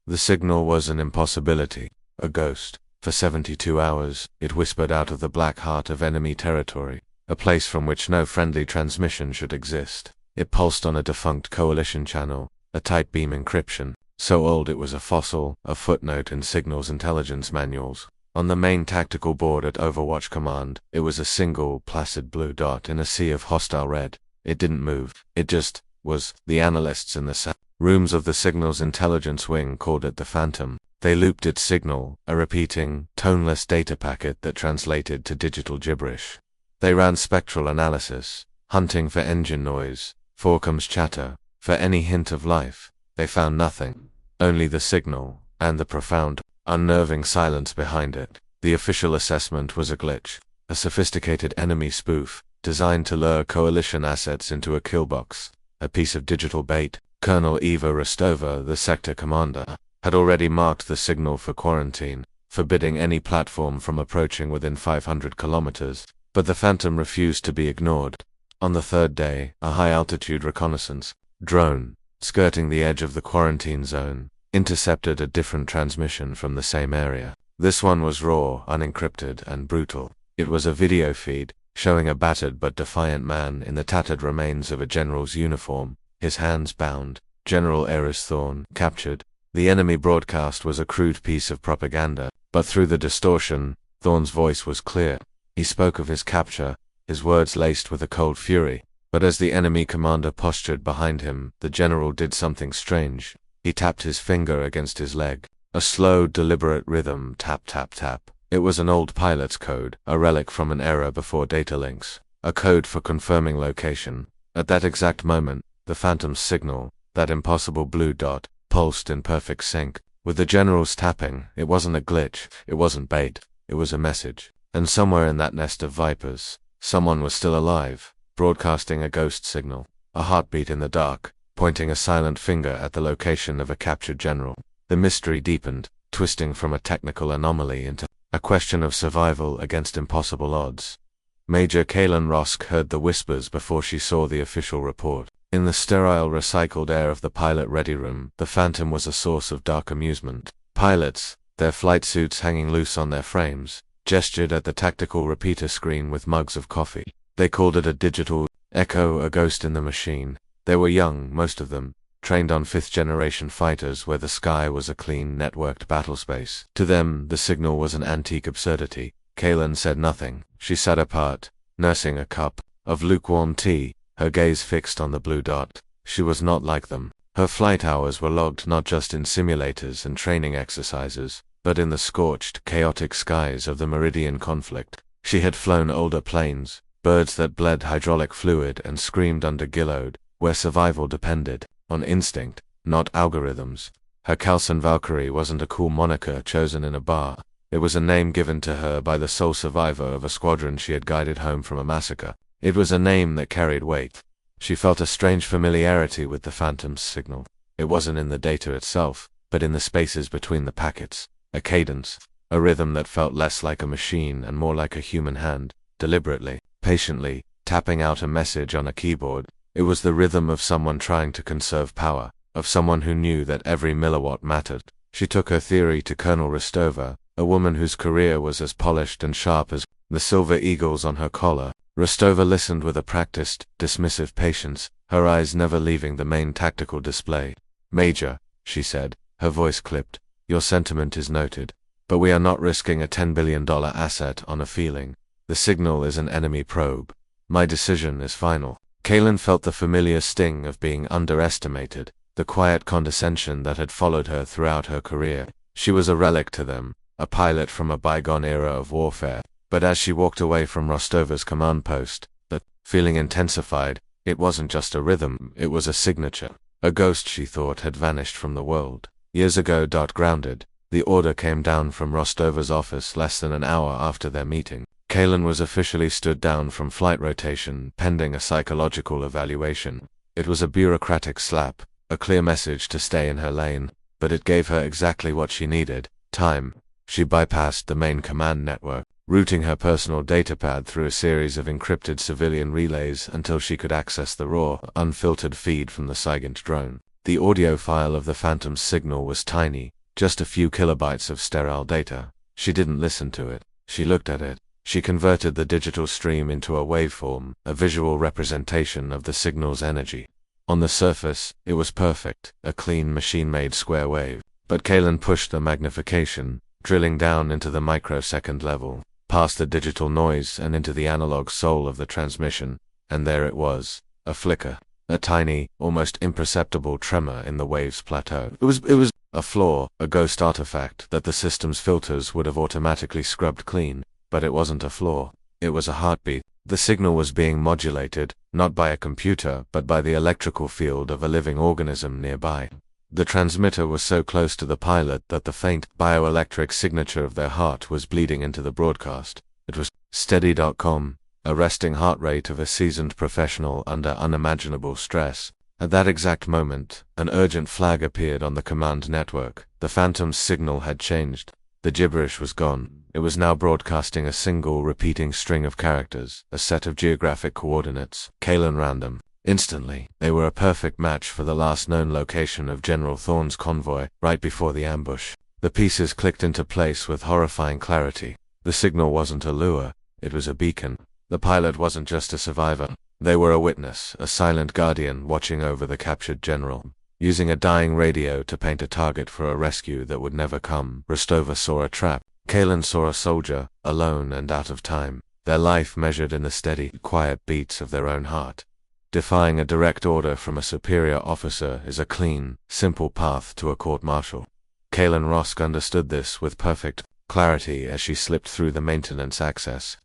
The signal was an impossibility, a ghost. For 72 hours, it whispered out of the black heart of enemy territory, a place from which no friendly transmission should exist. It pulsed on a defunct coalition channel, a tight beam encryption, so old it was a fossil, a footnote in signals intelligence manuals. On the main tactical board at Overwatch Command, it was a single, placid blue dot in a sea of hostile red. It didn't move. It just was. The analysts in the rooms of the signals intelligence wing called it the Phantom. They looped its signal, a repeating, toneless data packet that translated to digital gibberish. They ran spectral analysis, hunting for engine noise, forecom's chatter, for any hint of life. They found nothing. Only the signal, and the profound, unnerving silence behind it. The official assessment was a glitch, a sophisticated enemy spoof, designed to lure coalition assets into a killbox, a piece of digital bait. Colonel Eva Rostova, the sector commander, had already marked the signal for quarantine, forbidding any platform from approaching within 500 kilometers, but the Phantom refused to be ignored. On the third day, a high-altitude reconnaissance drone, skirting the edge of the quarantine zone, intercepted a different transmission from the same area. This one was raw, unencrypted, and brutal. It was a video feed, showing a battered but defiant man in the tattered remains of a general's uniform, his hands bound. General Eris Thorne, captured. The enemy broadcast was a crude piece of propaganda, but through the distortion, Thorne's voice was clear. He spoke of his capture, his words laced with a cold fury. But as the enemy commander postured behind him, the general did something strange. He tapped his finger against his leg. A slow, deliberate rhythm, tap, tap, tap. It was an old pilot's code, a relic from an era before data links, a code for confirming location. At that exact moment, the Phantom's signal, that impossible blue dot, pulsed in perfect sync. With the general's tapping, it wasn't a glitch, it wasn't bait, it was a message. And somewhere in that nest of vipers, someone was still alive, broadcasting a ghost signal, a heartbeat in the dark, pointing a silent finger at the location of a captured general. The mystery deepened, twisting from a technical anomaly into a question of survival against impossible odds. Major Kaylin Rosk heard the whispers before she saw the official report. In the sterile, recycled air of the pilot ready room, the Phantom was a source of dark amusement. Pilots, their flight suits hanging loose on their frames, gestured at the tactical repeater screen with mugs of coffee. They called it a digital echo, a ghost in the machine. They were young, most of them, trained on fifth-generation fighters where the sky was a clean, networked battlespace. To them, the signal was an antique absurdity. Kaylin said nothing. She sat apart, nursing a cup of lukewarm tea, her gaze fixed on the blue dot. She was not like them. Her flight hours were logged not just in simulators and training exercises, but in the scorched, chaotic skies of the Meridian conflict. She had flown older planes, birds that bled hydraulic fluid and screamed under gillode, where survival depended on instinct, not algorithms. Her Calcin Valkyrie wasn't a cool moniker chosen in a bar. It was a name given to her by the sole survivor of a squadron she had guided home from a massacre. It was a name that carried weight. She felt a strange familiarity with the Phantom's signal. It wasn't in the data itself, but in the spaces between the packets. A cadence, a rhythm that felt less like a machine and more like a human hand, deliberately, patiently, tapping out a message on a keyboard. It was the rhythm of someone trying to conserve power, of someone who knew that every milliwatt mattered. She took her theory to Colonel Rostova, a woman whose career was as polished and sharp as the silver eagles on her collar. Rostova listened with a practiced, dismissive patience, her eyes never leaving the main tactical display. "Major," she said, her voice clipped, "your sentiment is noted, but we are not risking a $10 billion asset on a feeling. The signal is an enemy probe. My decision is final." Kaylin felt the familiar sting of being underestimated, the quiet condescension that had followed her throughout her career. She was a relic to them, a pilot from a bygone era of warfare. But as she walked away from Rostova's command post, the feeling intensified. It wasn't just a rhythm, it was a signature. A ghost, she thought, had vanished from the world. Years ago, grounded. The order came down from Rostova's office less than an hour after their meeting. Kaylin was officially stood down from flight rotation, pending a psychological evaluation. It was a bureaucratic slap, a clear message to stay in her lane, but it gave her exactly what she needed: time. She bypassed the main command network, routing her personal datapad through a series of encrypted civilian relays until she could access the raw, unfiltered feed from the Cygant drone. The audio file of the Phantom's signal was tiny, just a few kilobytes of sterile data. She didn't listen to it. She looked at it. She converted the digital stream into a waveform, a visual representation of the signal's energy. On the surface, it was perfect, a clean machine-made square wave. But Kalen pushed the magnification, drilling down into the microsecond level, past the digital noise and into the analog soul of the transmission, and there it was, a flicker, a tiny, almost imperceptible tremor in the wave's plateau. It was a flaw, a ghost artifact that the system's filters would have automatically scrubbed clean, but it wasn't a flaw. It was a heartbeat. The signal was being modulated, not by a computer, but by the electrical field of a living organism nearby. The transmitter was so close to the pilot that the faint, bioelectric signature of their heart was bleeding into the broadcast. It was steady.com, a resting heart rate of a seasoned professional under unimaginable stress. At that exact moment, an urgent flag appeared on the command network. The Phantom's signal had changed. The gibberish was gone. It was now broadcasting a single repeating string of characters, a set of geographic coordinates, Kalen random. Instantly, they were a perfect match for the last known location of General Thorne's convoy, right before the ambush. The pieces clicked into place with horrifying clarity. The signal wasn't a lure, it was a beacon. The pilot wasn't just a survivor. They were a witness, a silent guardian watching over the captured general. Using a dying radio to paint a target for a rescue that would never come, Rostova saw a trap. Kalen saw a soldier, alone and out of time, their life measured in the steady, quiet beats of their own heart. Defying a direct order from a superior officer is a clean, simple path to a court-martial. Kalen Rosk understood this with perfect clarity as she slipped through the maintenance access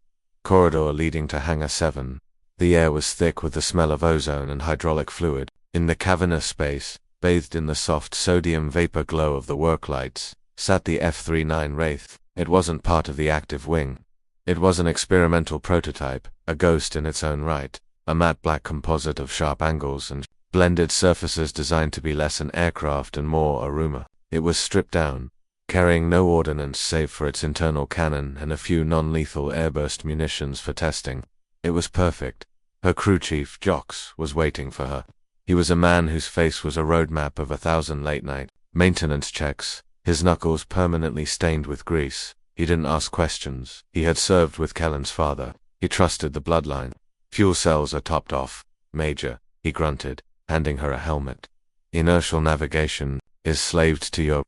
corridor leading to Hangar 7. The air was thick with the smell of ozone and hydraulic fluid. In the cavernous space, bathed in the soft sodium vapor glow of the work lights, sat the F-39 Wraith. It wasn't part of the active wing. It was an experimental prototype, a ghost in its own right, a matte black composite of sharp angles and blended surfaces designed to be less an aircraft and more a rumor. It was stripped down, carrying no ordnance save for its internal cannon and a few non-lethal airburst munitions for testing. It was perfect. Her crew chief, Jox, was waiting for her. He was a man whose face was a roadmap of 1,000 late-night maintenance checks, his knuckles permanently stained with grease. He didn't ask questions. He had served with Kellen's father. He trusted the bloodline. Fuel cells are topped off, Major, he grunted, handing her a helmet. Inertial navigation is slaved to your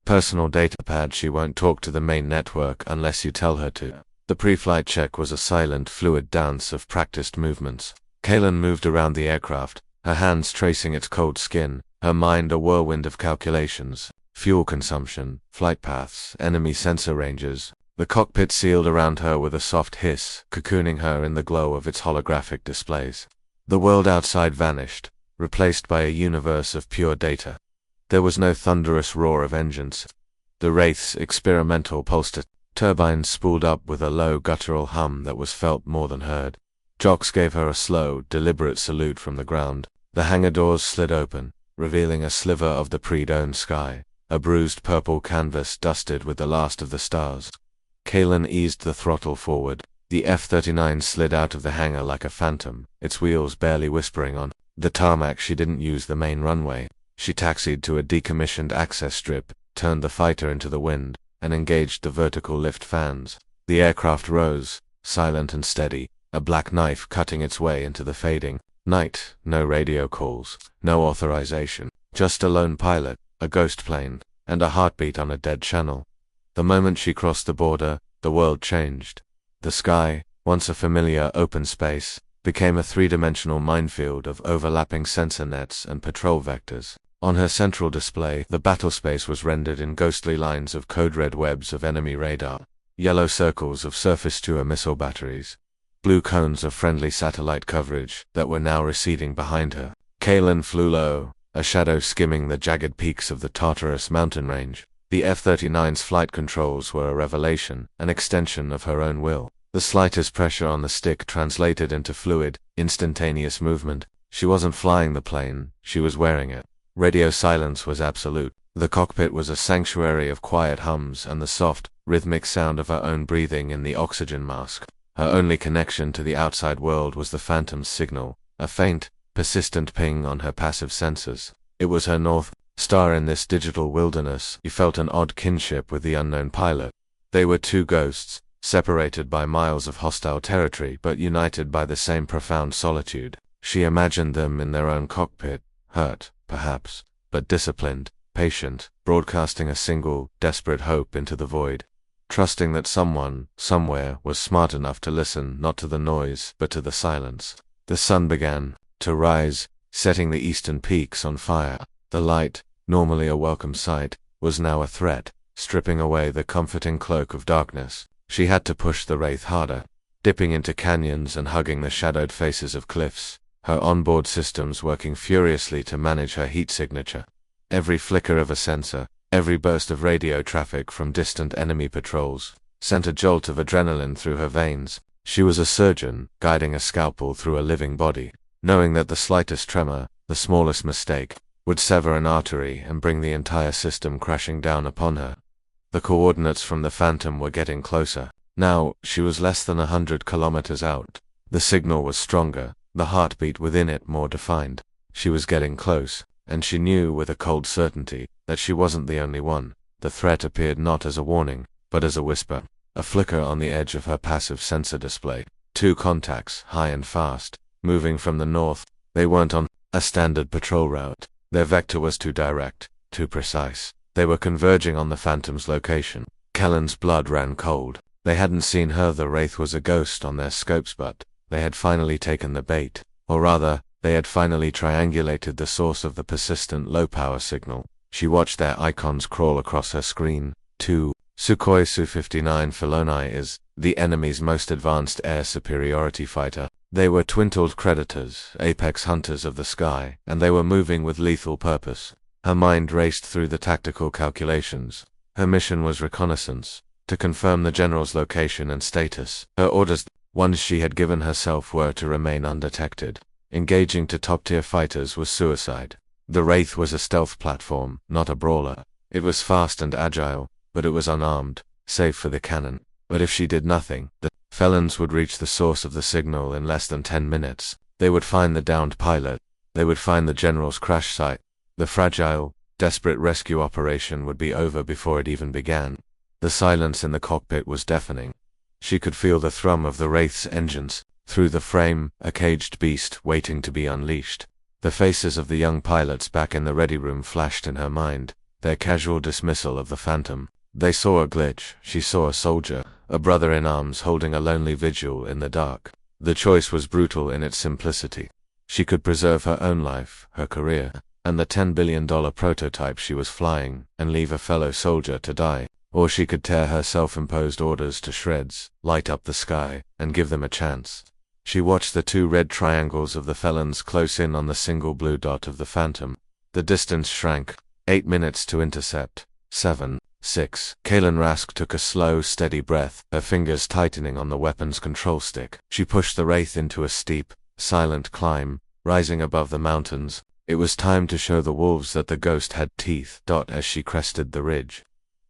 personal data pad. She won't talk to the main network unless you tell her to. The pre-flight check was a silent, fluid dance of practiced movements. Kalen moved around the aircraft, her hands tracing its cold skin, her mind a whirlwind of calculations. Fuel consumption, flight paths, enemy sensor ranges. The cockpit sealed around her with a soft hiss, cocooning her in the glow of its holographic displays. The world outside vanished, replaced by a universe of pure data. There was no thunderous roar of engines. The Wraith's experimental pulsed turbines spooled up with a low guttural hum that was felt more than heard. Jox gave her a slow, deliberate salute from the ground. The hangar doors slid open, revealing a sliver of the pre-dawn sky, a bruised purple canvas dusted with the last of the stars. Kalen eased the throttle forward. The F-39 slid out of the hangar like a phantom, its wheels barely whispering on the tarmac. She didn't use the main runway. She taxied to a decommissioned access strip, turned the fighter into the wind, and engaged the vertical lift fans. The aircraft rose, silent and steady, a black knife cutting its way into the fading night. No radio calls, no authorization, just a lone pilot, a ghost plane, and a heartbeat on a dead channel. The moment she crossed the border, the world changed. The sky, once a familiar open space, became a three-dimensional minefield of overlapping sensor nets and patrol vectors. On her central display, the battlespace was rendered in ghostly lines of code-red webs of enemy radar, yellow circles of surface-to-air missile batteries, blue cones of friendly satellite coverage that were now receding behind her. Kalen flew low, a shadow skimming the jagged peaks of the Tartarus mountain range. The F-39's flight controls were a revelation, an extension of her own will. The slightest pressure on the stick translated into fluid, instantaneous movement. She wasn't flying the plane, she was wearing it. Radio silence was absolute. The cockpit was a sanctuary of quiet hums and the soft, rhythmic sound of her own breathing in the oxygen mask. Her only connection to the outside world was the Phantom's signal, a faint, persistent ping on her passive sensors. It was her North Star in this digital wilderness. He felt an odd kinship with the unknown pilot. They were two ghosts, separated by miles of hostile territory but united by the same profound solitude. She imagined them in their own cockpit, hurt, perhaps, but disciplined, patient, broadcasting a single, desperate hope into the void, trusting that someone, somewhere, was smart enough to listen not to the noise but to the silence. The sun began to rise, setting the eastern peaks on fire. The light, normally a welcome sight, was now a threat, stripping away the comforting cloak of darkness. She had to push the Wraith harder, dipping into canyons and hugging the shadowed faces of cliffs, her onboard systems working furiously to manage her heat signature. Every flicker of a sensor, every burst of radio traffic from distant enemy patrols, sent a jolt of adrenaline through her veins. She was a surgeon, guiding a scalpel through a living body, knowing that the slightest tremor, the smallest mistake, would sever an artery and bring the entire system crashing down upon her. The coordinates from the Phantom were getting closer. Now, she was less than 100 kilometers out. The signal was stronger, the heartbeat within it more defined. She was getting close, and she knew with a cold certainty that she wasn't the only one. The threat appeared not as a warning, but as a whisper, a flicker on the edge of her passive sensor display. Two contacts, high and fast, moving from the north. They weren't on a standard patrol route. Their vector was too direct, too precise. They were converging on the Phantom's location. Kellen's blood ran cold. They hadn't seen her. The Wraith was a ghost on their scopes, but they had finally taken the bait. Or rather, they had finally triangulated the source of the persistent low-power signal. She watched their icons crawl across her screen. 2. Sukhoi Su-59 Feloni is the enemy's most advanced air superiority fighter. They were twin-toed predators, apex hunters of the sky, and they were moving with lethal purpose. Her mind raced through the tactical calculations. Her mission was reconnaissance, to confirm the general's location and status. Her orders, ones she had given herself, were to remain undetected. Engaging to top-tier fighters was suicide. The Wraith was a stealth platform, not a brawler. It was fast and agile, but it was unarmed, save for the cannon. But if she did nothing, the felons would reach the source of the signal in less than 10 minutes. They would find the downed pilot. They would find the general's crash site. The fragile, desperate rescue operation would be over before it even began. The silence in the cockpit was deafening. She could feel the thrum of the Wraith's engines. Through the frame, a caged beast waiting to be unleashed. The faces of the young pilots back in the ready room flashed in her mind, their casual dismissal of the Phantom. They saw a glitch. She saw a soldier, a brother in arms holding a lonely vigil in the dark. The choice was brutal in its simplicity. She could preserve her own life, her career, and the $10 billion prototype she was flying, and leave a fellow soldier to die. Or she could tear her self-imposed orders to shreds, light up the sky, and give them a chance. She watched the two red triangles of the felons close in on the single blue dot of the Phantom. The distance shrank. 8 minutes to intercept. 7, 6. Kalen Rask took a slow, steady breath, her fingers tightening on the weapon's control stick. She pushed the Wraith into a steep, silent climb, rising above the mountains. It was time to show the wolves that the ghost had teeth. As she crested the ridge,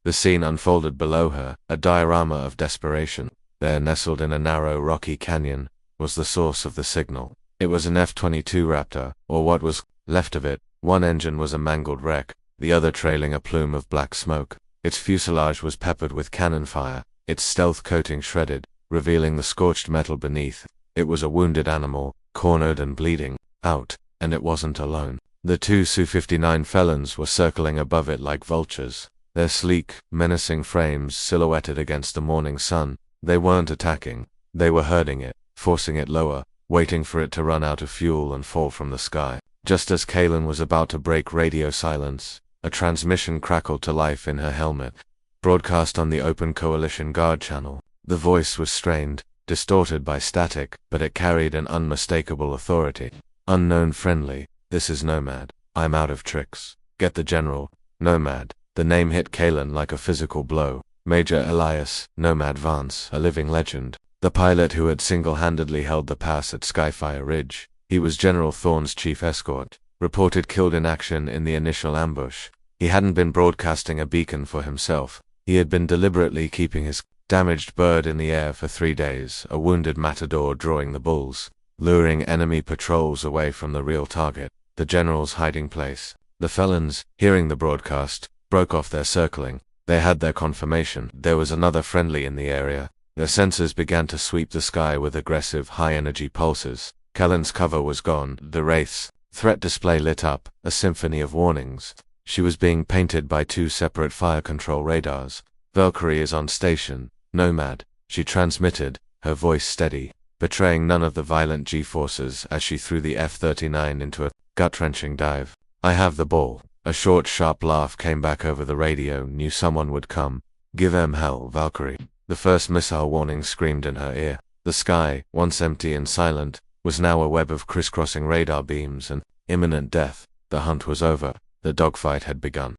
the scene unfolded below her, a diorama of desperation. There, nestled in a narrow, rocky canyon, was the source of the signal. It was an F-22 Raptor, or what was left of it. One engine was a mangled wreck, the other trailing a plume of black smoke. Its fuselage was peppered with cannon fire, its stealth coating shredded, revealing the scorched metal beneath. It was a wounded animal, cornered and bleeding out, and it wasn't alone. The two Su-59 felons were circling above it like vultures, their sleek, menacing frames silhouetted against the morning sun. They weren't attacking. They were herding it, forcing it lower, waiting for it to run out of fuel and fall from the sky. Just as Kalen was about to break radio silence, a transmission crackled to life in her helmet, broadcast on the open Coalition Guard channel. The voice was strained, distorted by static, but it carried an unmistakable authority. Unknown friendly, this is Nomad. I'm out of tricks. Get the general. Nomad. The name hit Kalen like a physical blow. Major Elias, Nomad Vance, a living legend. The pilot who had single-handedly held the pass at Skyfire Ridge. He was General Thorne's chief escort, reported killed in action in the initial ambush. He hadn't been broadcasting a beacon for himself. He had been deliberately keeping his damaged bird in the air for 3 days, a wounded matador drawing the bulls, luring enemy patrols away from the real target, the general's hiding place. The felons, hearing the broadcast, broke off their circling. They had their confirmation. There was another friendly in the area. Their sensors began to sweep the sky with aggressive, high-energy pulses. Kellen's cover was gone. The Wraith's threat display lit up, a symphony of warnings. She was being painted by 2 separate fire control radars. "Valkyrie is on station. Nomad," she transmitted, her voice steady, betraying none of the violent G-forces as she threw the F-39 into a gut-wrenching dive. "I have the ball." A short, sharp laugh came back over the radio. Knew someone would come. "Give them hell, Valkyrie." The first missile warning screamed in her ear. The sky, once empty and silent, was now a web of crisscrossing radar beams and imminent death. The hunt was over. The dogfight had begun.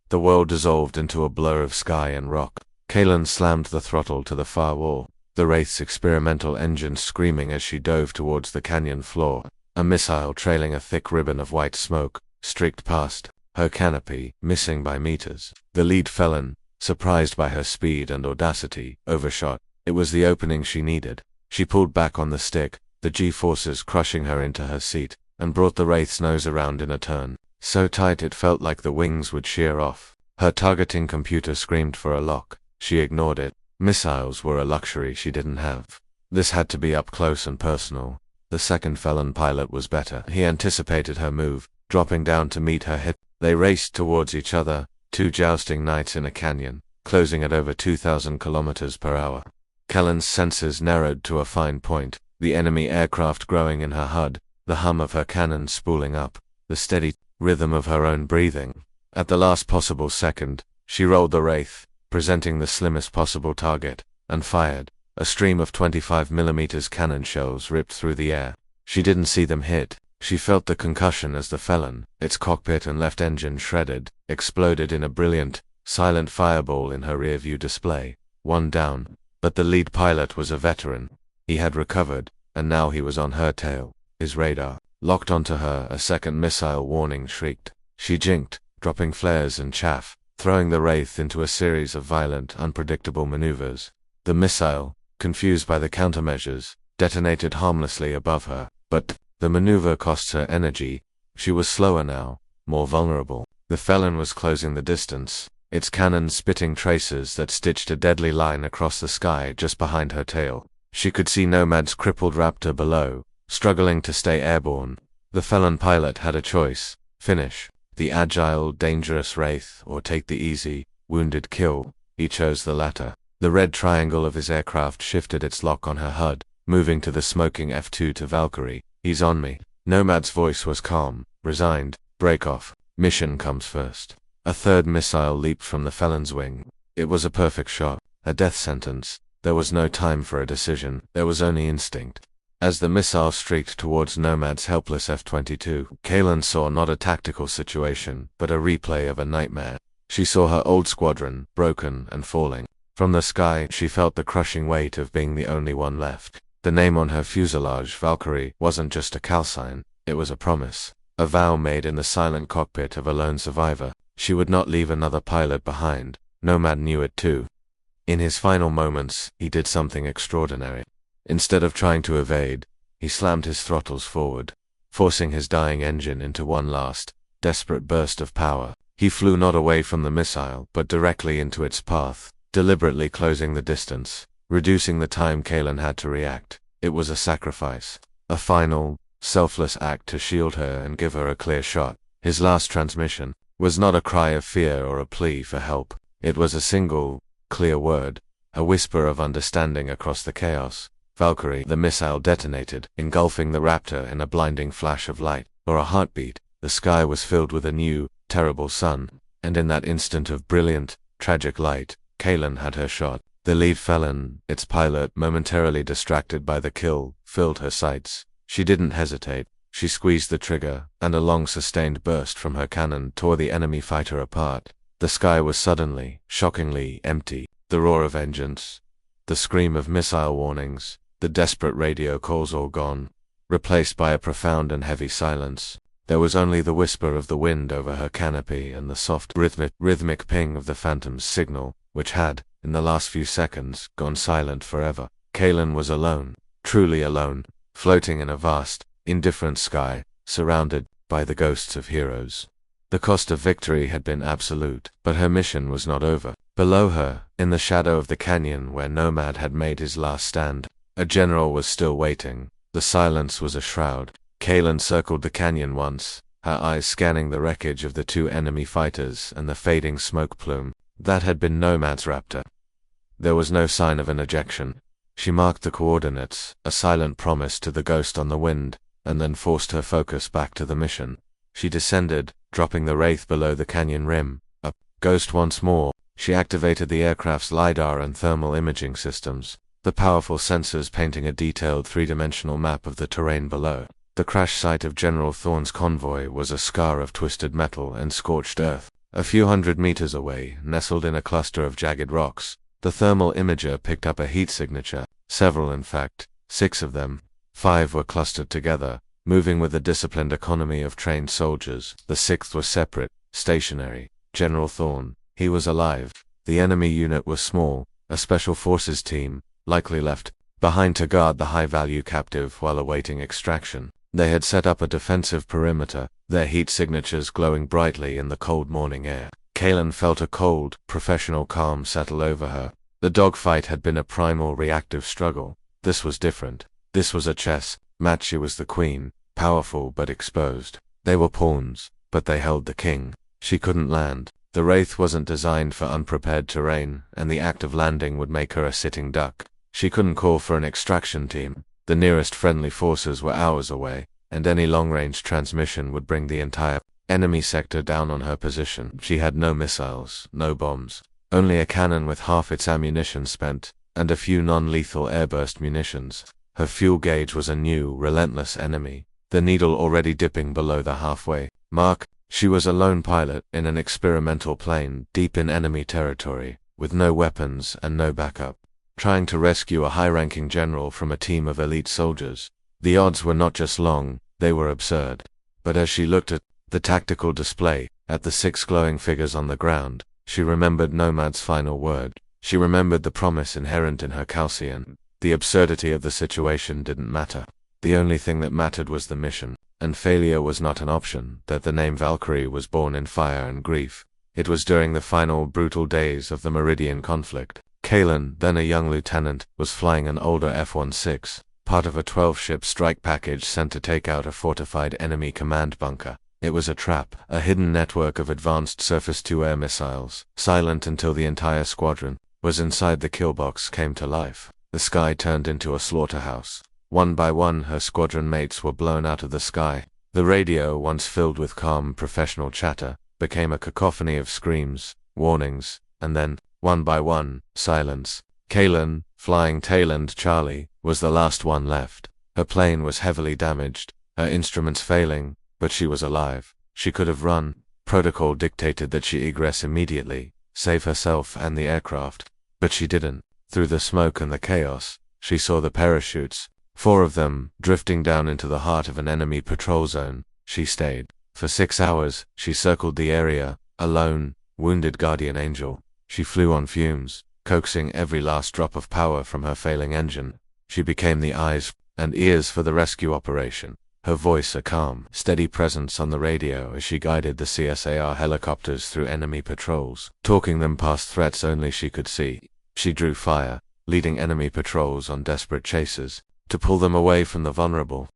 The world dissolved into a blur of sky and rock. Kalen slammed the throttle to the far wall, the Wraith's experimental engine screaming as she dove towards the canyon floor. A missile trailing a thick ribbon of white smoke streaked past, her canopy missing by meters. The lead felon, surprised by her speed and audacity, overshot. It was the opening she needed. She pulled back on the stick, the G-forces crushing her into her seat, and brought the Wraith's nose around in a turn, so tight it felt like the wings would shear off. Her targeting computer screamed for a lock. She ignored it. Missiles were a luxury she didn't have. This had to be up close and personal. The second felon pilot was better. He anticipated her move, dropping down to meet her hit. They raced towards each other, 2 jousting knights in a canyon, closing at over 2,000 kilometers per hour. Kellen's senses narrowed to a fine point, the enemy aircraft growing in her HUD, the hum of her cannon spooling up, the steady rhythm of her own breathing. At the last possible second, she rolled the Wraith, presenting the slimmest possible target, and fired. A stream of 25mm cannon shells ripped through the air. She didn't see them hit. She felt the concussion as the felon, its cockpit and left engine shredded, exploded in a brilliant, silent fireball in her rearview display. 1 down. But the lead pilot was a veteran. He had recovered, and now he was on her tail. His radar locked onto her. A second missile warning shrieked. She jinked, dropping flares and chaff, throwing the Wraith into a series of violent, unpredictable maneuvers. The missile, confused by the countermeasures, detonated harmlessly above her, but the maneuver cost her energy. She was slower now, more vulnerable. The felon was closing the distance, its cannon spitting traces that stitched a deadly line across the sky just behind her tail. She could see Nomad's crippled Raptor below, struggling to stay airborne. The felon pilot had a choice: finish the agile, dangerous Wraith, or take the easy, wounded kill. He chose the latter. The red triangle of his aircraft shifted its lock on her HUD, moving to the smoking F2 to Valkyrie. "He's on me." Nomad's voice was calm, resigned. "Break off. Mission comes first." A third missile leaped from the felon's wing. It was a perfect shot, a death sentence. There was no time for a decision, there was only instinct. As the missile streaked towards Nomad's helpless F-22, Kalen saw not a tactical situation, but a replay of a nightmare. She saw her old squadron, broken and falling. From the sky, she felt the crushing weight of being the only one left. The name on her fuselage, Valkyrie, wasn't just a calcine, it was a promise. A vow made in the silent cockpit of a lone survivor. She would not leave another pilot behind. Nomad knew it too. In his final moments, he did something extraordinary. Instead of trying to evade, he slammed his throttles forward, forcing his dying engine into one last, desperate burst of power. He flew not away from the missile, but directly into its path, deliberately closing the distance, reducing the time Kalen had to react. It was a sacrifice, a final, selfless act to shield her and give her a clear shot. His last transmission was not a cry of fear or a plea for help. It was a single, clear word, a whisper of understanding across the chaos. "Valkyrie." The missile detonated, engulfing the Raptor in a blinding flash of light, or a heartbeat. The sky was filled with a new, terrible sun, and in that instant of brilliant, tragic light, Kalen had her shot. The lead felon, its pilot, momentarily distracted by the kill, filled her sights. She didn't hesitate. She squeezed the trigger, and a long sustained burst from her cannon tore the enemy fighter apart. The sky was suddenly, shockingly empty. The roar of engines, the scream of missile warnings, the desperate radio calls all gone, replaced by a profound and heavy silence. There was only the whisper of the wind over her canopy and the soft, rhythmic ping of the Phantom's signal, which had, in the last few seconds, gone silent forever. Kalen was alone, truly alone, floating in a vast, indifferent sky, surrounded by the ghosts of heroes. The cost of victory had been absolute, but her mission was not over. Below her, in the shadow of the canyon where Nomad had made his last stand, a general was still waiting. The silence was a shroud. Kaylin circled the canyon once, her eyes scanning the wreckage of the two enemy fighters and the fading smoke plume. That had been Nomad's raptor. There was no sign of an ejection. She marked the coordinates, a silent promise to the ghost on the wind, and then forced her focus back to the mission. She descended, dropping the Wraith below the canyon rim. A ghost once more, she activated the aircraft's LiDAR and thermal imaging systems, the powerful sensors painting a detailed three-dimensional map of the terrain below. The crash site of General Thorne's convoy was a scar of twisted metal and scorched earth. A few hundred meters away, nestled in a cluster of jagged rocks, the thermal imager picked up a heat signature, several in fact, 6 of them. 5 were clustered together, moving with the disciplined economy of trained soldiers. The 6th was separate, stationary. General Thorne. He was alive. The enemy unit was small, a special forces team, likely left behind to guard the high-value captive while awaiting extraction. They had set up a defensive perimeter, their heat signatures glowing brightly in the cold morning air. Kaylin felt a cold, professional calm settle over her. The dogfight had been a primal reactive struggle. This was different. This was a chess match. She was the queen, powerful but exposed. They were pawns, but they held the king. She couldn't land. The Wraith wasn't designed for unprepared terrain, and the act of landing would make her a sitting duck. She couldn't call for an extraction team. The nearest friendly forces were hours away, and any long-range transmission would bring the entire enemy sector down on her position. She had no missiles, no bombs, only a cannon with half its ammunition spent, and a few non-lethal airburst munitions. Her fuel gauge was a new, relentless enemy, the needle already dipping below the halfway mark. She was a lone pilot in an experimental plane deep in enemy territory, with no weapons and no backup, trying to rescue a high-ranking general from a team of elite soldiers. The odds were not just long, they were absurd. But as she looked at the tactical display, at the 6 glowing figures on the ground, she remembered Nomad's final word. She remembered the promise inherent in her Calcian. The absurdity of the situation didn't matter. The only thing that mattered was the mission, and failure was not an option. That the name Valkyrie was born in fire and grief. It was during the final brutal days of the Meridian conflict. Kaylin, then a young lieutenant, was flying an older F-16, part of a 12-ship strike package sent to take out a fortified enemy command bunker. It was a trap, a hidden network of advanced surface-to-air missiles, silent until the entire squadron was inside the kill box came to life. The sky turned into a slaughterhouse. One by one her squadron mates were blown out of the sky. The radio, once filled with calm professional chatter, became a cacophony of screams, warnings, and then, one by one, silence. Kaylin, flying tail-end Charlie, was the last one left. Her plane was heavily damaged, her instruments failing, but she was alive. She could have run. Protocol dictated that she egress immediately, save herself and the aircraft. But she didn't. Through the smoke and the chaos, she saw the parachutes, 4 of them, drifting down into the heart of an enemy patrol zone. She stayed. For 6 hours, she circled the area, a lone, wounded guardian angel. She flew on fumes, coaxing every last drop of power from her failing engine. She became the eyes and ears for the rescue operation. Her voice a calm, steady presence on the radio as she guided the CSAR helicopters through enemy patrols, talking them past threats only she could see. She drew fire, leading enemy patrols on desperate chases, to pull them away from the vulnerable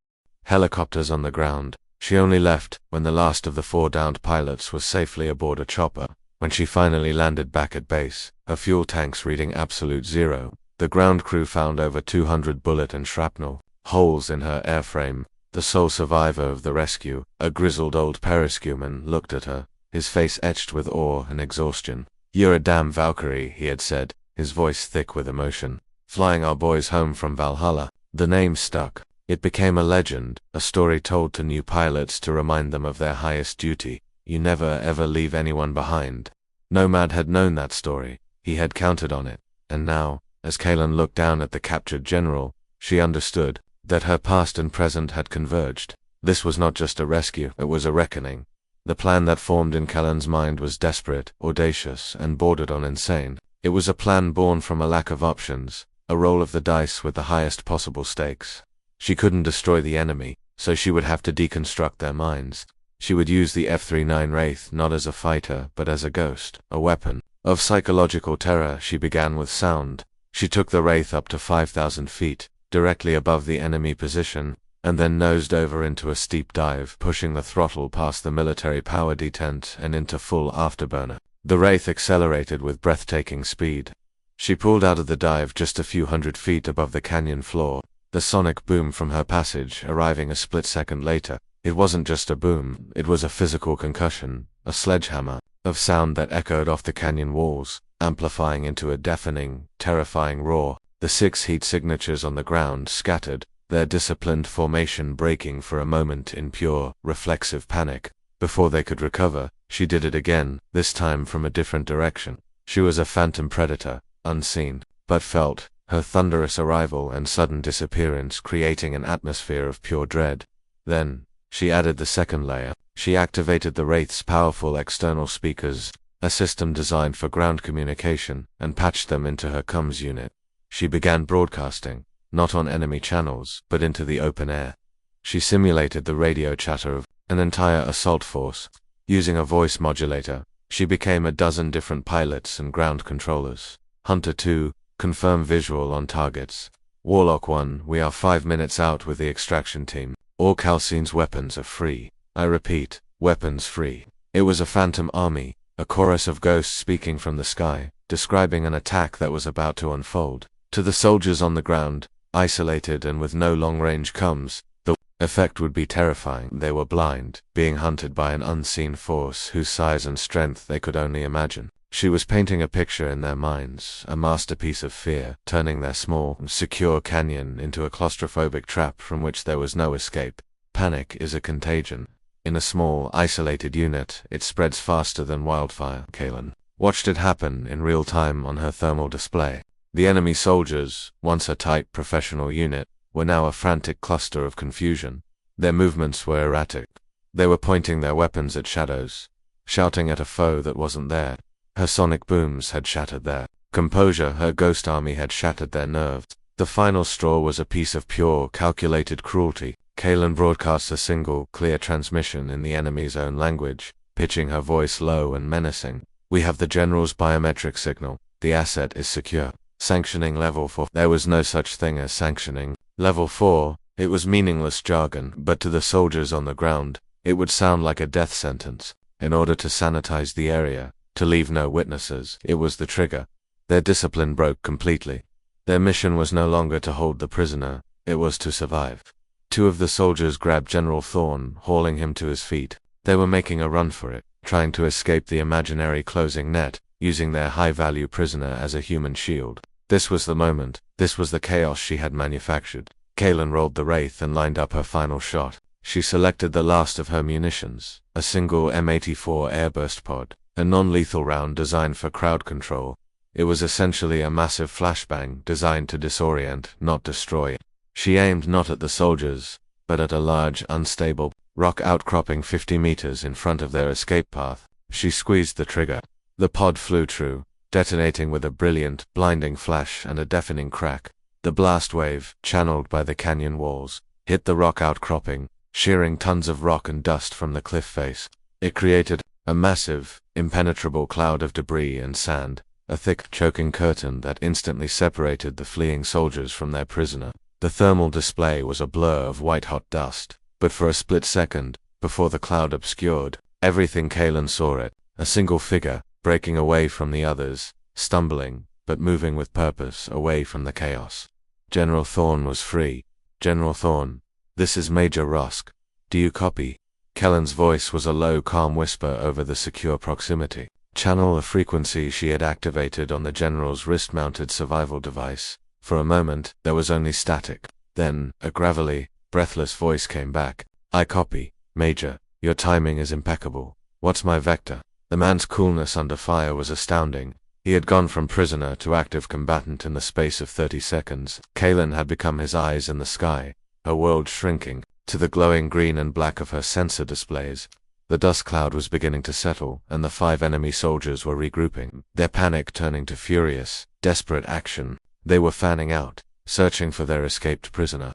helicopters on the ground. She only left when the last of the 4 downed pilots was safely aboard a chopper. When she finally landed back at base, her fuel tanks reading absolute zero, the ground crew found over 200 bullet and shrapnel holes in her airframe. The sole survivor of the rescue, a grizzled old periscuman, looked at her, his face etched with awe and exhaustion. "You're a damn Valkyrie," he had said, his voice thick with emotion. "Flying our boys home from Valhalla." The name stuck. It became a legend, a story told to new pilots to remind them of their highest duty. You never ever leave anyone behind. Nomad had known that story. He had counted on it. And now, as Kaylin looked down at the captured general, she understood that her past and present had converged. This was not just a rescue, it was a reckoning. The plan that formed in Kaylin's mind was desperate, audacious, and bordered on insane. It was a plan born from a lack of options, a roll of the dice with the highest possible stakes. She couldn't destroy the enemy, so she would have to deconstruct their minds. She would use the F-39 Wraith not as a fighter, but as a ghost, a weapon of psychological terror. She began with sound. She took the Wraith up to 5,000 feet, directly above the enemy position, and then nosed over into a steep dive, pushing the throttle past the military power detent and into full afterburner. The Wraith accelerated with breathtaking speed. She pulled out of the dive just a few hundred feet above the canyon floor, the sonic boom from her passage arriving a split second later. It wasn't just a boom, it was a physical concussion, a sledgehammer of sound that echoed off the canyon walls, amplifying into a deafening, terrifying roar. The 6 heat signatures on the ground scattered, their disciplined formation breaking for a moment in pure, reflexive panic. Before they could recover, she did it again, this time from a different direction. She was a phantom predator, unseen, but felt, her thunderous arrival and sudden disappearance creating an atmosphere of pure dread. Then, she added the second layer. She activated the Wraith's powerful external speakers, a system designed for ground communication, and patched them into her comms unit. She began broadcasting, not on enemy channels, but into the open air. She simulated the radio chatter of an entire assault force. Using a voice modulator, she became a dozen different pilots and ground controllers. Hunter 2, confirm visual on targets. Warlock 1, we are 5 minutes out with the extraction team. All Calcine's weapons are free. I repeat, weapons free. It was a phantom army, a chorus of ghosts speaking from the sky, describing an attack that was about to unfold. To the soldiers on the ground, isolated and with no long-range comms, the effect would be terrifying. They were blind, being hunted by an unseen force whose size and strength they could only imagine. She was painting a picture in their minds, a masterpiece of fear, turning their small, secure canyon into a claustrophobic trap from which there was no escape. Panic is a contagion. In a small, isolated unit, it spreads faster than wildfire. Kaylin watched it happen in real time on her thermal display. The enemy soldiers, once a tight professional unit, were now a frantic cluster of confusion. Their movements were erratic. They were pointing their weapons at shadows, shouting at a foe that wasn't there. Her sonic booms had shattered their composure, her ghost army had shattered their nerves. The final straw was a piece of pure, calculated cruelty. Kaylin broadcast a single, clear transmission in the enemy's own language, pitching her voice low and menacing. We have the general's biometric signal. The asset is secure. Sanctioning level 4. There was no such thing as sanctioning. Level 4, it was meaningless jargon, but to the soldiers on the ground, it would sound like a death sentence. In order to sanitize the area, to leave no witnesses, it was the trigger. Their discipline broke completely. Their mission was no longer to hold the prisoner, it was to survive. 2 of the soldiers grabbed General Thorne, hauling him to his feet. They were making a run for it, trying to escape the imaginary closing net, using their high-value prisoner as a human shield. This was the moment, this was the chaos she had manufactured. Kaylin rolled the Wraith and lined up her final shot. She selected the last of her munitions, a single M84 airburst pod, a non-lethal round designed for crowd control. It was essentially a massive flashbang designed to disorient, not destroy. She aimed not at the soldiers, but at a large, unstable rock outcropping 50 meters in front of their escape path. She squeezed the trigger. The pod flew true, detonating with a brilliant, blinding flash and a deafening crack. The blast wave, channeled by the canyon walls, hit the rock outcropping, shearing tons of rock and dust from the cliff face. It created a massive, impenetrable cloud of debris and sand, a thick, choking curtain that instantly separated the fleeing soldiers from their prisoner. The thermal display was a blur of white-hot dust, but for a split second, before the cloud obscured, everything Kaylin saw it, a single figure, breaking away from the others, stumbling, but moving with purpose away from the chaos. General Thorne was free. General Thorne, this is Major Rosk. Do you copy? Kellen's voice was a low, calm whisper over the secure proximity. Channel a frequency she had activated on the general's wrist-mounted survival device. For a moment, there was only static. Then, a gravelly, breathless voice came back. I copy, Major. Your timing is impeccable. What's my vector? The man's coolness under fire was astounding. He had gone from prisoner to active combatant in the space of 30 seconds. Kaylin had become his eyes in the sky, her world shrinking to the glowing green and black of her sensor displays. The dust cloud was beginning to settle, and the 5 enemy soldiers were regrouping, their panic turning to furious, desperate action. They were fanning out, searching for their escaped prisoner.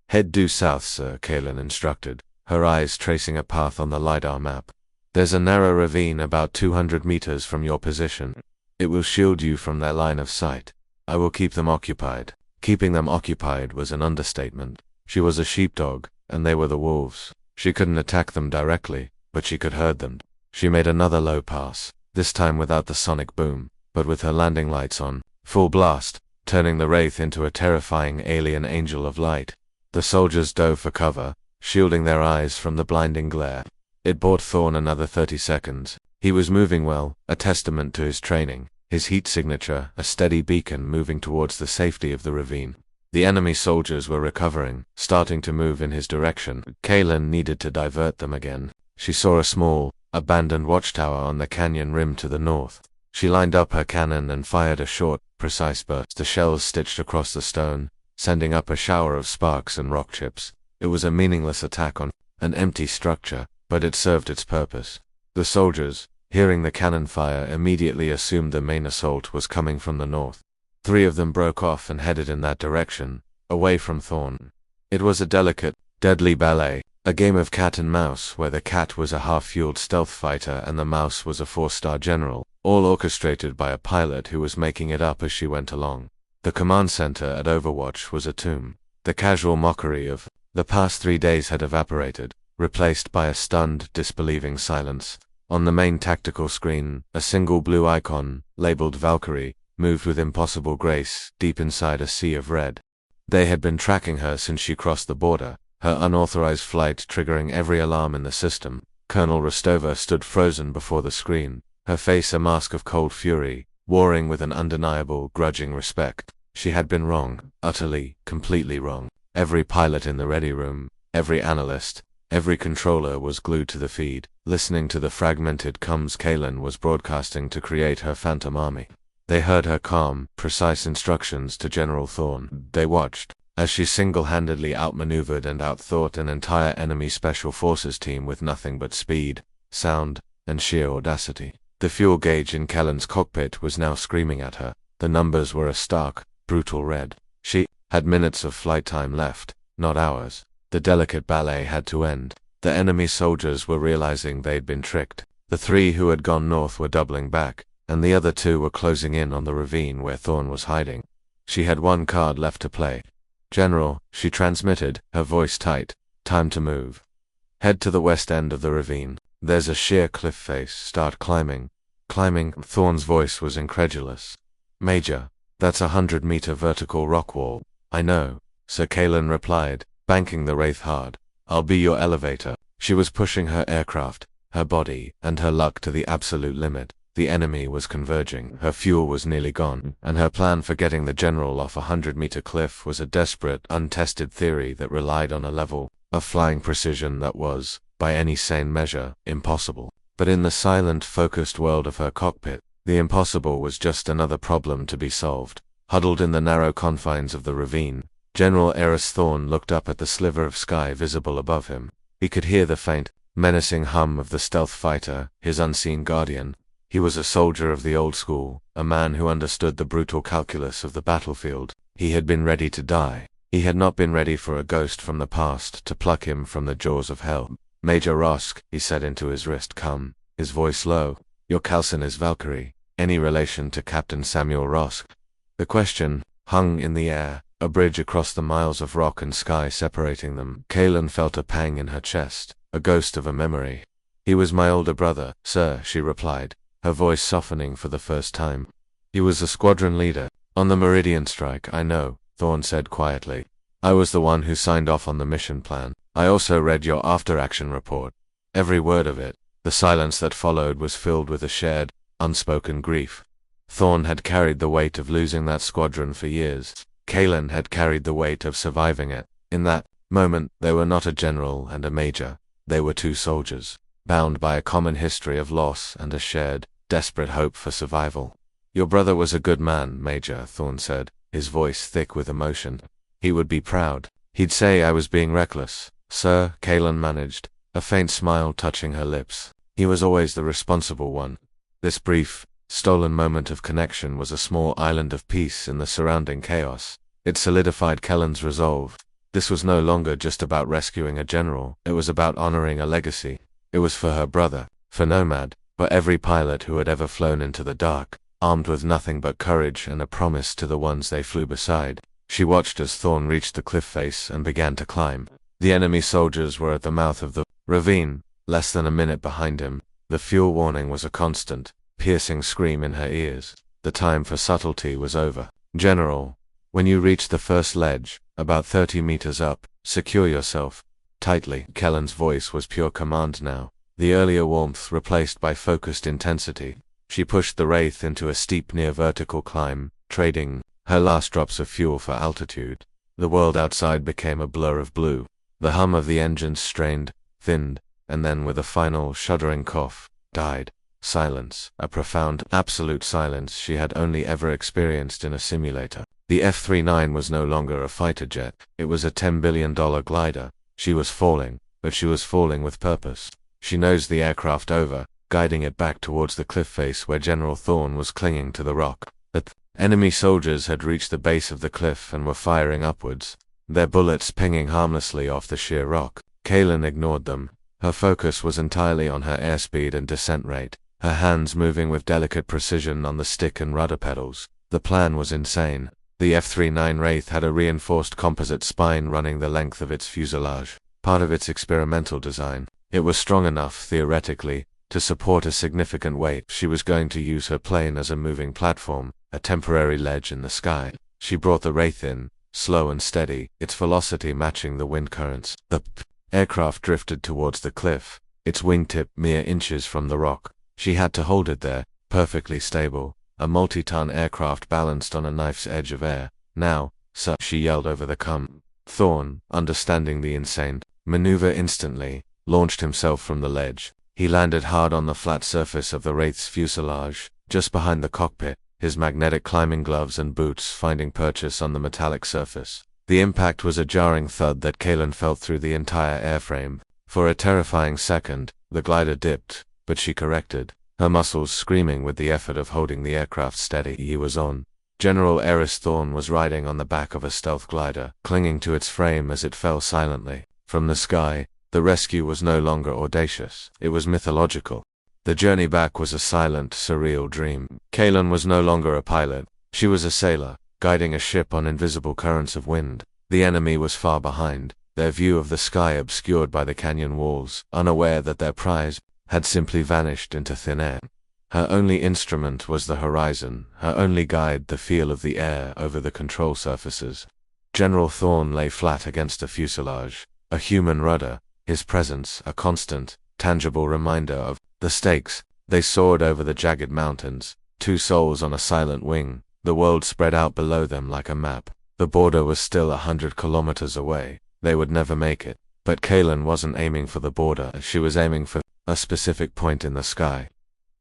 Head due south, sir, Kaylin instructed, her eyes tracing a path on the LiDAR map. "There's a narrow ravine about 200 meters from your position. It will shield you from their line of sight. I will keep them occupied." Keeping them occupied was an understatement. She was a sheepdog, and they were the wolves. She couldn't attack them directly, but she could herd them. She made another low pass, this time without the sonic boom, but with her landing lights on, full blast, turning the Wraith into a terrifying alien angel of light. The soldiers dove for cover, shielding their eyes from the blinding glare. It bought Thorn another 30 seconds. He was moving well, a testament to his training, his heat signature, a steady beacon moving towards the safety of the ravine. The enemy soldiers were recovering, starting to move in his direction. Kaylin needed to divert them again. She saw a small, abandoned watchtower on the canyon rim to the north. She lined up her cannon and fired a short, precise burst. The shells stitched across the stone, sending up a shower of sparks and rock chips. It was a meaningless attack on an empty structure, but it served its purpose. The soldiers, hearing the cannon fire, immediately assumed the main assault was coming from the north. 3 of them broke off and headed in that direction, away from Thorn. It was a delicate, deadly ballet, a game of cat and mouse where the cat was a half-fueled stealth fighter and the mouse was a 4-star general, all orchestrated by a pilot who was making it up as she went along. The command center at Overwatch was a tomb. The casual mockery of the past 3 days had evaporated, replaced by a stunned, disbelieving silence. On the main tactical screen, a single blue icon, labeled Valkyrie, moved with impossible grace, deep inside a sea of red. They had been tracking her since she crossed the border, her unauthorized flight triggering every alarm in the system. Colonel Rostova stood frozen before the screen, her face a mask of cold fury, warring with an undeniable, grudging respect. She had been wrong, utterly, completely wrong. Every pilot in the ready room, every analyst, every controller was glued to the feed, listening to the fragmented comms Kaylin was broadcasting to create her phantom army. They heard her calm, precise instructions to General Thorn. They watched, as she single-handedly outmaneuvered and outthought an entire enemy special forces team with nothing but speed, sound, and sheer audacity. The fuel gauge in Kellen's cockpit was now screaming at her. The numbers were a stark, brutal red. She had minutes of flight time left, not hours. The delicate ballet had to end. The enemy soldiers were realizing they'd been tricked. The 3 who had gone north were doubling back, and the other 2 were closing in on the ravine where Thorn was hiding. She had 1 card left to play. "General," she transmitted, her voice tight, "time to move. Head to the west end of the ravine. There's a sheer cliff face. Start climbing." Climbing? Thorn's voice was incredulous. "Major, that's a 100-meter vertical rock wall." "I know," Sir Kaylin replied, banking the Wraith hard. "I'll be your elevator." She was pushing her aircraft, her body, and her luck to the absolute limit. The enemy was converging, her fuel was nearly gone, and her plan for getting the general off a 100-meter cliff was a desperate, untested theory that relied on a level of flying precision that was, by any sane measure, impossible. But in the silent, focused world of her cockpit, the impossible was just another problem to be solved. Huddled in the narrow confines of the ravine, General Eris Thorn looked up at the sliver of sky visible above him. He could hear the faint, menacing hum of the stealth fighter, his unseen guardian. He was a soldier of the old school, a man who understood the brutal calculus of the battlefield. He had been ready to die. He had not been ready for a ghost from the past to pluck him from the jaws of hell. "Major Rosk," he said into his wrist, "come," his voice low. "Your Calcin is Valkyrie. Any relation to Captain Samuel Rosk?" The question hung in the air, a bridge across the miles of rock and sky separating them. Kaylin felt a pang in her chest, a ghost of a memory. "He was my older brother, sir," she replied, her voice softening for the first time. "He was a squadron leader on the Meridian strike, I know," Thorn said quietly. "I was the one who signed off on the mission plan. I also read your after-action report. Every word of it." The silence that followed was filled with a shared, unspoken grief. Thorn had carried the weight of losing that squadron for years. Kaylin had carried the weight of surviving it. In that moment, they were not a general and a major. They were 2 soldiers, bound by a common history of loss and a shared, desperate hope for survival. "Your brother was a good man, Major," Thorn said, his voice thick with emotion. "He would be proud. He'd say I was being reckless." "Sir," Kaylin managed, a faint smile touching her lips. "He was always the responsible one." This brief, stolen moment of connection was a small island of peace in the surrounding chaos. It solidified Kellen's resolve. This was no longer just about rescuing a general, it was about honoring a legacy. It was for her brother, for Nomad, for every pilot who had ever flown into the dark, armed with nothing but courage and a promise to the ones they flew beside. She watched as Thorn reached the cliff face and began to climb. The enemy soldiers were at the mouth of the ravine, less than a minute behind him. The fuel warning was a constant, piercing scream in her ears. The time for subtlety was over. General, when you reach the first ledge, about 30 meters up, secure yourself tightly. Kellen's voice was pure command now, the earlier warmth replaced by focused intensity. She pushed the Wraith into a steep near-vertical climb, trading her last drops of fuel for altitude. The world outside became a blur of blue. The hum of the engines strained, thinned, and then with a final shuddering cough, died. Silence, a profound, absolute silence she had only ever experienced in a simulator. The F-39 was no longer a fighter jet, it was a $10 billion glider. She was falling, but she was falling with purpose. She nosed the aircraft over, guiding it back towards the cliff face where General Thorn was clinging to the rock. The enemy soldiers had reached the base of the cliff and were firing upwards, their bullets pinging harmlessly off the sheer rock. Kalen ignored them. Her focus was entirely on her airspeed and descent rate, her hands moving with delicate precision on the stick and rudder pedals. The plan was insane. The F-39 Wraith had a reinforced composite spine running the length of its fuselage, part of its experimental design. It was strong enough, theoretically, to support a significant weight. She was going to use her plane as a moving platform, a temporary ledge in the sky. She brought the Wraith in, slow and steady, its velocity matching the wind currents. The aircraft drifted towards the cliff, its wingtip mere inches from the rock. She had to hold it there, perfectly stable, a multi-ton aircraft balanced on a knife's edge of air. Now, sir, she yelled over the com. Thorn, understanding the insane maneuver instantly, launched himself from the ledge. He landed hard on the flat surface of the Wraith's fuselage, just behind the cockpit, his magnetic climbing gloves and boots finding purchase on the metallic surface. The impact was a jarring thud that Kalen felt through the entire airframe. For a terrifying second, the glider dipped, but she corrected, her muscles screaming with the effort of holding the aircraft steady. He was on. General Eris Thorn was riding on the back of a stealth glider, clinging to its frame as it fell silently. From the sky, the rescue was no longer audacious, it was mythological. The journey back was a silent, surreal dream. Kalen was no longer a pilot, she was a sailor, guiding a ship on invisible currents of wind. The enemy was far behind, their view of the sky obscured by the canyon walls, unaware that their prize had simply vanished into thin air. Her only instrument was the horizon, her only guide the feel of the air over the control surfaces. General Thorn lay flat against the fuselage, a human rudder, his presence a constant, tangible reminder of the stakes. They soared over the jagged mountains, two souls on a silent wing, the world spread out below them like a map. The border was still 100 kilometers away, they would never make it. But Kalen wasn't aiming for the border, she was aiming for a specific point in the sky.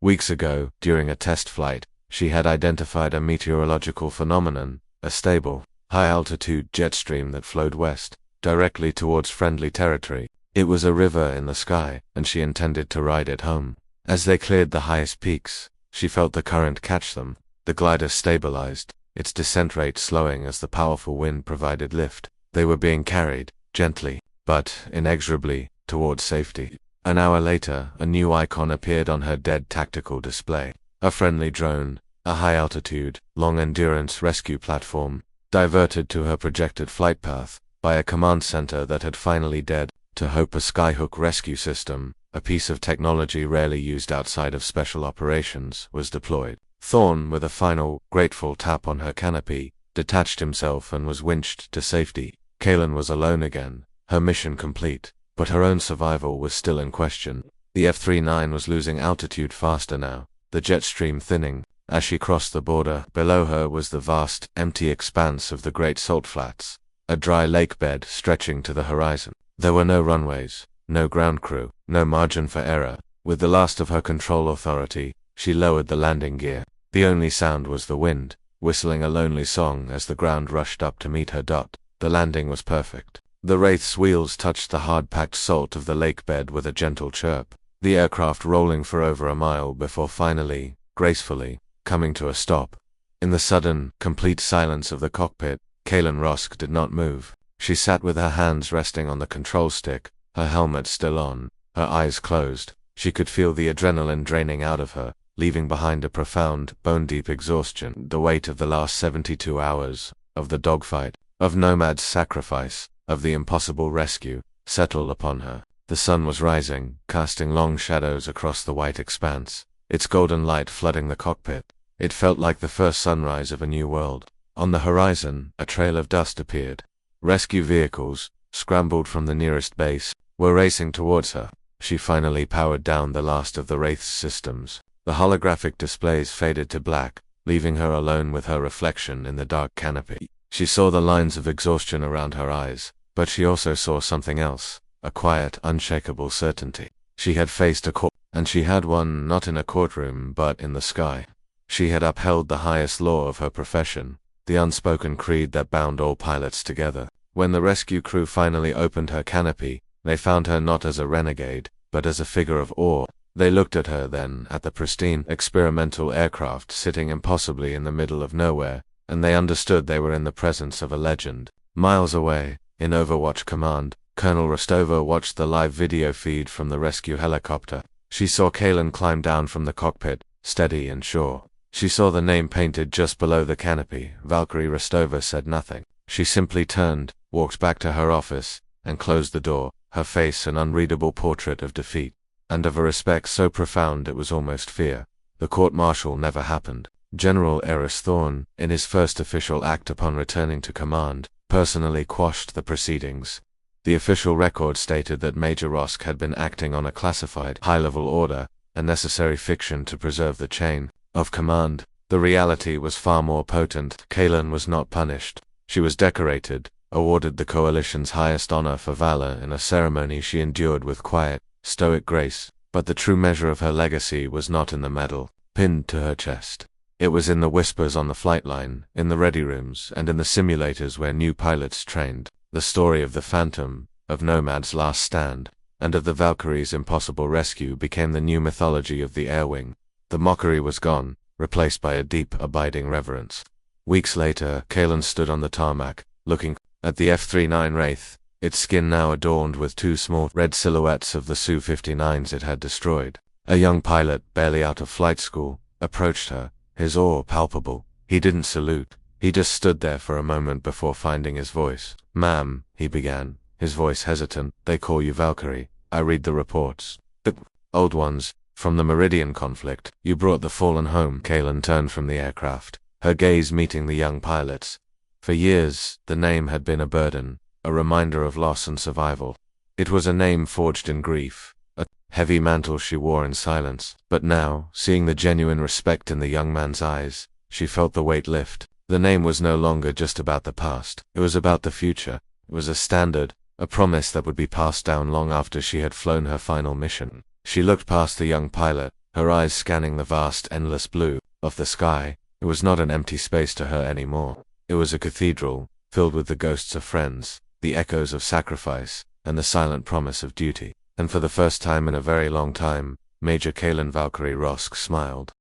Weeks ago, during a test flight, she had identified a meteorological phenomenon, a stable, high-altitude jet stream that flowed west, directly towards friendly territory. It was a river in the sky, and she intended to ride it home. As they cleared the highest peaks, she felt the current catch them. The glider stabilized, its descent rate slowing as the powerful wind provided lift. They were being carried, gently, but inexorably, towards safety. An hour later, a new icon appeared on her dead tactical display. A friendly drone, a high-altitude, long-endurance rescue platform, diverted to her projected flight path by a command center that had finally dared to hope a skyhook rescue system, a piece of technology rarely used outside of special operations, was deployed. Thorn, with a final, grateful tap on her canopy, detached himself and was winched to safety. Kalen was alone again, her mission complete, but her own survival was still in question. The F-39 was losing altitude faster now, the jet stream thinning. As she crossed the border, below her was the vast, empty expanse of the Great Salt Flats, a dry lake bed stretching to the horizon. There were no runways, no ground crew, no margin for error. With the last of her control authority, she lowered the landing gear. The only sound was the wind, whistling a lonely song as the ground rushed up to meet her. The landing was perfect. The Wraith's wheels touched the hard-packed salt of the lake bed with a gentle chirp, the aircraft rolling for over a mile before finally, gracefully, coming to a stop. In the sudden, complete silence of the cockpit, Kalen Rosk did not move. She sat with her hands resting on the control stick, her helmet still on, her eyes closed. She could feel the adrenaline draining out of her, leaving behind a profound, bone-deep exhaustion. The weight of the last 72 hours, of the dogfight, of Nomad's sacrifice, of the impossible rescue, settled upon her. The sun was rising, casting long shadows across the white expanse, its golden light flooding the cockpit. It felt like the first sunrise of a new world. On the horizon, a trail of dust appeared. Rescue vehicles, scrambled from the nearest base, were racing towards her. She finally powered down the last of the Wraith's systems. The holographic displays faded to black, leaving her alone with her reflection in the dark canopy. She saw the lines of exhaustion around her eyes, but she also saw something else, a quiet, unshakable certainty. She had faced a court, and she had won not in a courtroom but in the sky. She had upheld the highest law of her profession, the unspoken creed that bound all pilots together. When the rescue crew finally opened her canopy, they found her not as a renegade, but as a figure of awe. They looked at her then, at the pristine, experimental aircraft sitting impossibly in the middle of nowhere, and they understood they were in the presence of a legend. Miles away, in Overwatch Command, Colonel Rostova watched the live video feed from the rescue helicopter. She saw Kalen climb down from the cockpit, steady and sure. She saw the name painted just below the canopy. Valkyrie Rostova said nothing. She simply turned, walked back to her office, and closed the door, her face an unreadable portrait of defeat, and of a respect so profound it was almost fear. The court-martial never happened. General Eris Thorne, in his first official act upon returning to command, personally quashed the proceedings. The official record stated that Major Rosk had been acting on a classified, high-level order, a necessary fiction to preserve the chain of command. The reality was far more potent. Kalen was not punished. She was decorated, awarded the coalition's highest honor for valor in a ceremony she endured with quiet, stoic grace. But the true measure of her legacy was not in the medal, pinned to her chest. It was in the whispers on the flight line, in the ready rooms, and in the simulators where new pilots trained. The story of the Phantom, of Nomad's last stand, and of the Valkyrie's impossible rescue became the new mythology of the air wing. The mockery was gone, replaced by a deep, abiding reverence. Weeks later, Kalen stood on the tarmac, looking at the F-39 Wraith, its skin now adorned with two small red silhouettes of the Su-59s it had destroyed. A young pilot, barely out of flight school, approached her, his awe palpable. He didn't salute. He just stood there for a moment before finding his voice. "Ma'am," he began, his voice hesitant, "they call you Valkyrie. I read the reports. The old ones, from the Meridian conflict. You brought the fallen home." Kalen turned from the aircraft, her gaze meeting the young pilot's. For years, the name had been a burden, a reminder of loss and survival. It was a name forged in grief, a heavy mantle she wore in silence. But now, seeing the genuine respect in the young man's eyes, she felt the weight lift. The name was no longer just about the past. It was about the future. It was a standard, a promise that would be passed down long after she had flown her final mission. She looked past the young pilot, her eyes scanning the vast, endless blue of the sky. It was not an empty space to her anymore. It was a cathedral, filled with the ghosts of friends, the echoes of sacrifice, and the silent promise of duty. And for the first time in a very long time, Major Kalen Valkyrie Rosk smiled.